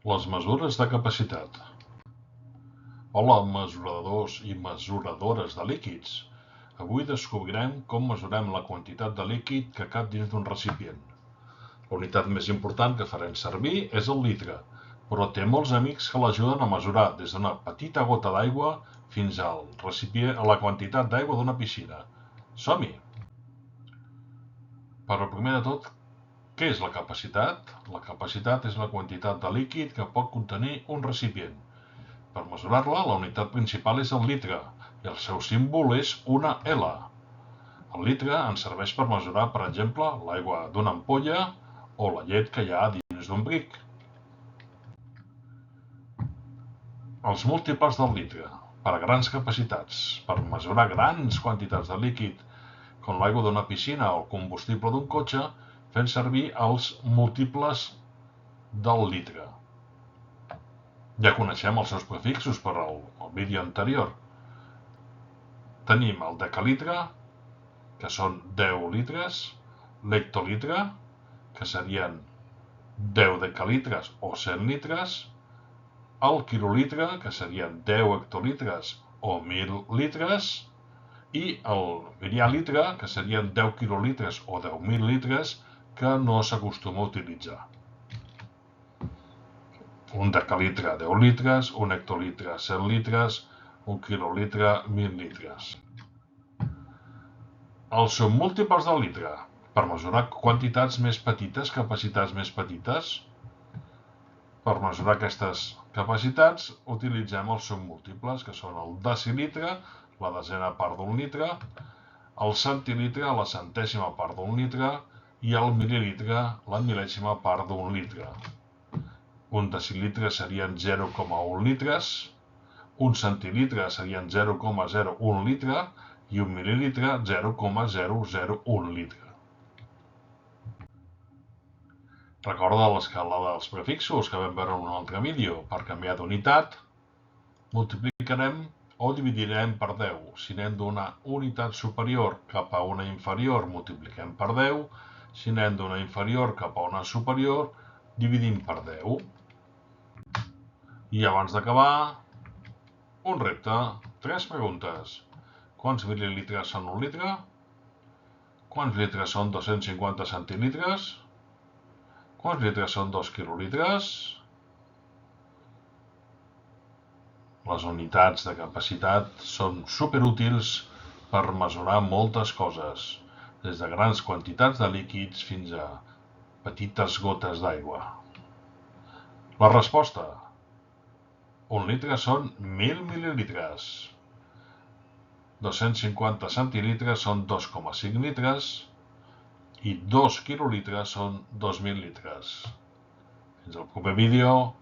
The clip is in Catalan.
Les mesures de capacitat. Hola, mesuradors i mesuradores de líquids. Avui descobrirem com mesurem la quantitat de líquid que cap dins d'un recipient. La unitat més important que farem servir és el litre, però té molts amics que l'ajuden a mesurar des d'una petita gota d'aigua fins al recipient, a la quantitat d'aigua d'una piscina. Som-hi! Però primer de tot, què és la capacitat? La capacitat és la quantitat de líquid que pot contenir un recipient. Per mesurar-la, la unitat principal és el litre i el seu símbol és una L. El litre ens serveix per mesurar, per exemple, l'aigua d'una ampolla o la llet que hi ha dins d'un bric. Els múltiples del litre, per a grans capacitats, per mesurar grans quantitats de líquid, com l'aigua d'una piscina o el combustible d'un cotxe, fem servir els múltiples del litre. Ja coneixem els seus prefixos per al vídeo anterior. Tenim el decalitre, que són 10 litres, l'hectolitre, que serien 10 decalitres o 100 litres, el quilolitre, que serien 10 hectolitres o 1.000 litres, i el mil·lialitre, que serien 10 quilolitres o 10.000 litres, que no s'acostuma a utilitzar. Un decalitre 10 litres, un hectolitre 100 litres, un quilolitre 1.000 litres. Els submúltiples del litre, per mesurar quantitats més petites, capacitats més petites. Per mesurar aquestes capacitats utilitzem els submúltiples, que són el decilitre, la desena part d'un litre, el centilitre, la centèsima part d'un litre, i el mil·lilitre, la mil·lèsima part d'un litre. Un decilitre serien 0,1 litres, un centilitre serien 0,01 litre i un mil·lilitre 0,001 litre. Recorda l'escala dels prefixos que vam veure en un altre vídeo. Per canviar d'unitat, multiplicarem o dividirem per 10. Si anem d'una unitat superior cap a una inferior, multipliquem per 10. Si anem d'una inferior cap a una superior, dividim per 10. I abans d'acabar, un repte. 3 preguntes. Quants mil·lilitres són un litre? Quants litres són 250 centilitres? Quants litres són 2 quilolitres? Les unitats de capacitat són superútils per mesurar moltes coses, des de grans quantitats de líquids fins a petites gotes d'aigua. La resposta: un litre són 1.000 mil·lilitres. 250 centilitres són 2,5 litres i 2 quilolitres són 2.000 litres. Fins al proper vídeo.